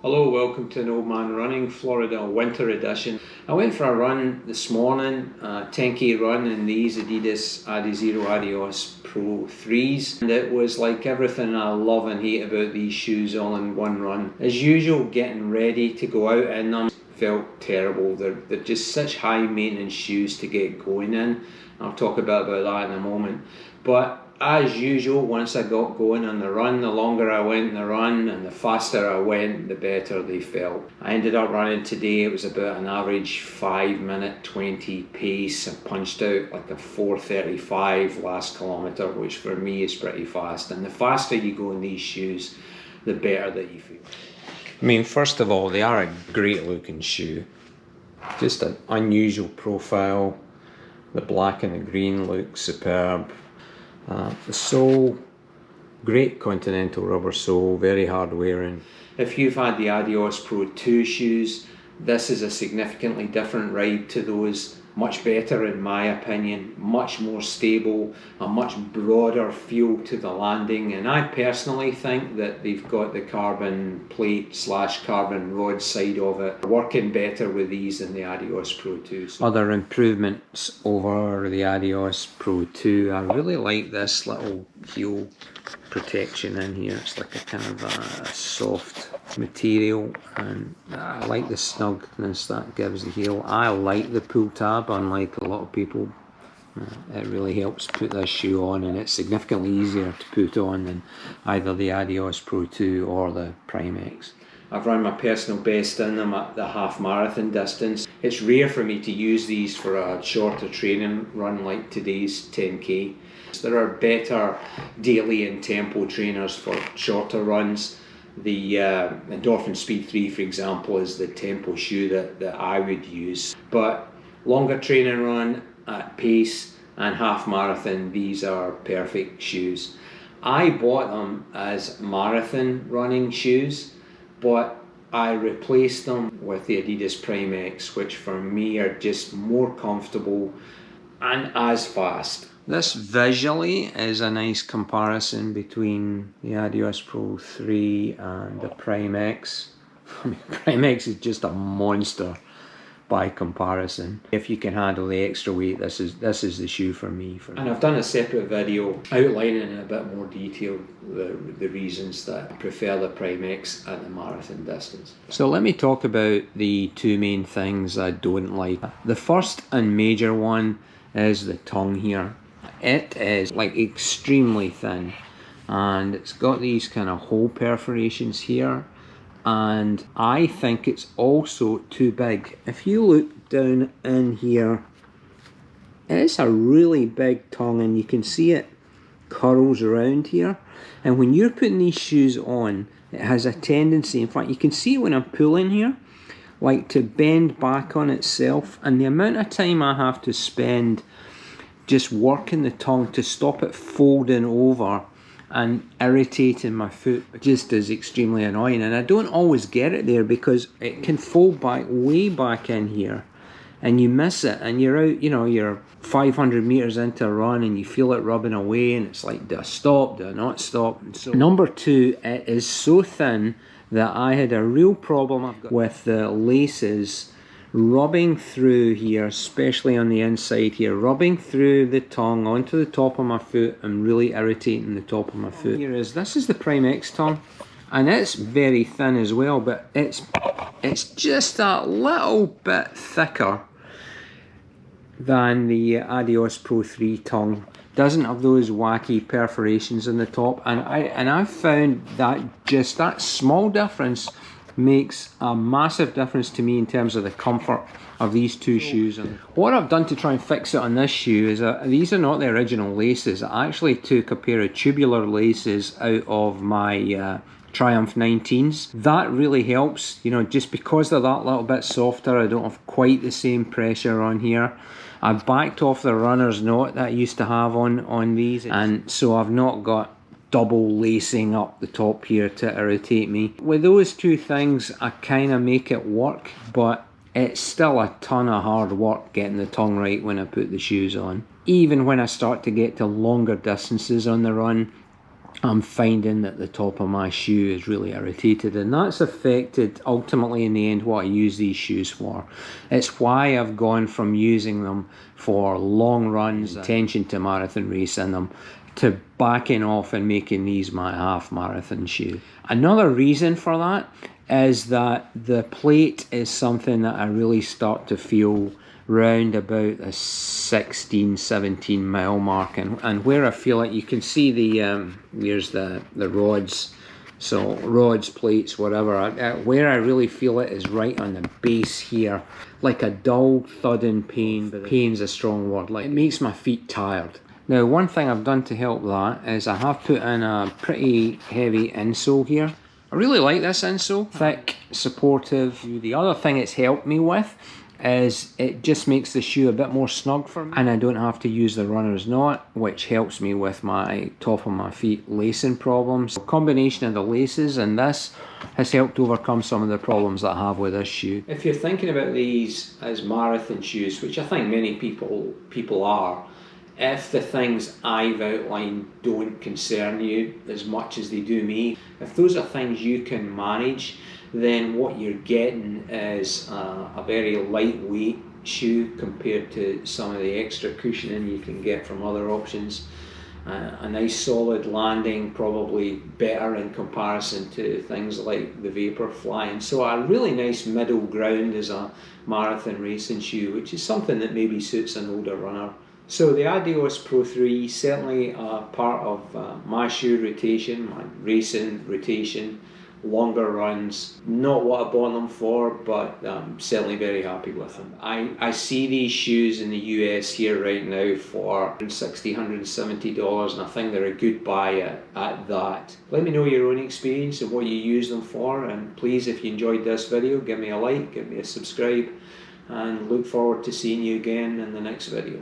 Hello, welcome to An Old Man Running, Florida Winter Edition. I went for a run this morning, a 10k run in these Adidas Adios Pro 3s. And it was like everything I love and hate about these shoes all in one run. As usual, getting ready to go out in them felt terrible. They're just such high maintenance shoes to get going in. I'll talk a bit about that in a moment. But as usual, once I got going on the run, the longer I went in the run and the faster I went, the better they felt. I ended up running today, it was about an average 5-minute 20 pace. I punched out like a 4:35 last kilometre, which for me is pretty fast. And the faster you go in these shoes, the better that you feel. I mean, first of all, they are a great looking shoe. Just an unusual profile. The black and the green look superb. The sole, great continental rubber sole, very hard wearing. If you've had the Adios Pro 2 shoes, this is a significantly different ride to those. Much better in my opinion, much more stable, a much broader feel to the landing, and I personally think that they've got the carbon plate / carbon rod side of it working better with these than the Adios Pro 2. Other improvements over the Adios Pro 2, I really like this little heel protection in here. It's like a kind of a soft material, and I like the snugness that gives the heel. I like the pull tab, unlike a lot of people. It really helps put this shoe on, and it's significantly easier to put on than either the Adios Pro 2 or the Prime X. I've run my personal best in them at the half marathon distance. It's rare for me to use these for a shorter training run like today's 10k. There are better daily and tempo trainers for shorter runs. The Endorphin Speed 3, for example, is the tempo shoe that I would use. But longer training run at pace and half marathon, these are perfect shoes. I bought them as marathon running shoes, but I replaced them with the Adidas Prime X, which for me are just more comfortable and as fast. This visually is a nice comparison between the Adios Pro 3 and the Prime X. I mean, Prime X is just a monster by comparison. If you can handle the extra weight, this is the shoe for me. And I've done a separate video outlining in a bit more detail the reasons that I prefer the Prime X at the marathon distance. So let me talk about the two main things I don't like. The first and major one is the tongue here. It is like extremely thin, and it's got these kind of hole perforations here, and I think it's also too big. If you look down in here, it's a really big tongue, and you can see it curls around here, and when you're putting these shoes on, it has a tendency, in fact you can see it when I'm pulling here, like to bend back on itself, and the amount of time I have to spend just working the tongue to stop it folding over and irritating my foot just is extremely annoying. And I don't always get it there because it can fold back way back in here and you miss it, and you're out, you know, you're 500 meters into a run and you feel it rubbing away, and it's like, do I stop, do I not stop? And so number two, it is so thin that I had a real problem with the laces rubbing through here, especially on the inside here, rubbing through the tongue onto the top of my foot and really irritating the top of my foot. This is the Prime X tongue, and it's very thin as well, but it's just a little bit thicker than the Adios Pro 3 tongue. Doesn't have those wacky perforations in the top, and I've found that just that small difference makes a massive difference to me in terms of the comfort of these two shoes. And what I've done to try and fix it on this shoe is that these are not the original laces. I actually took a pair of tubular laces out of my Triumph 19s. That really helps, you know, just because they're that little bit softer, I don't have quite the same pressure on here. I backed off the runner's knot that I used to have on these, and so I've not got double lacing up the top here to irritate me. With those two things, I kind of make it work, but it's still a ton of hard work getting the tongue right when I put the shoes on. Even when I start to get to longer distances on the run, I'm finding that the top of my shoe is really irritated, and that's affected ultimately in the end what I use these shoes for. It's why I've gone from using them for long runs, intention to marathon race in them, to backing off and making these my half marathon shoe. Another reason for that is that the plate is something that I really start to feel round about a 16-17 mile mark, and where I feel it, you can see the here's the rods, so rods, plates, whatever, where I really feel it is right on the base here, like a dull thudding pain, but pain's a strong word, like it makes my feet tired. Now, one thing I've done to help that is I have put in a pretty heavy insole here. I really like this insole, thick, supportive. The other thing it's helped me with is it just makes the shoe a bit more snug for me, and I don't have to use the runner's knot, which helps me with my top of my feet lacing problems. The combination of the laces and this has helped overcome some of the problems that I have with this shoe. If you're thinking about these as marathon shoes, which I think many people are, if the things I've outlined don't concern you as much as they do me, if those are things you can manage, then what you're getting is a very lightweight shoe compared to some of the extra cushioning you can get from other options. A nice solid landing, probably better in comparison to things like the Vaporfly, and so a really nice middle ground as a marathon racing shoe, which is something that maybe suits an older runner. So the Adios Pro 3 is certainly a part of my shoe rotation, my racing rotation, longer runs. Not what I bought them for, but I'm certainly very happy with them. I see these shoes in the US here right now for $160, $170, and I think they're a good buy at that. Let me know your own experience and what you use them for, and please, if you enjoyed this video, give me a like, give me a subscribe, and look forward to seeing you again in the next video.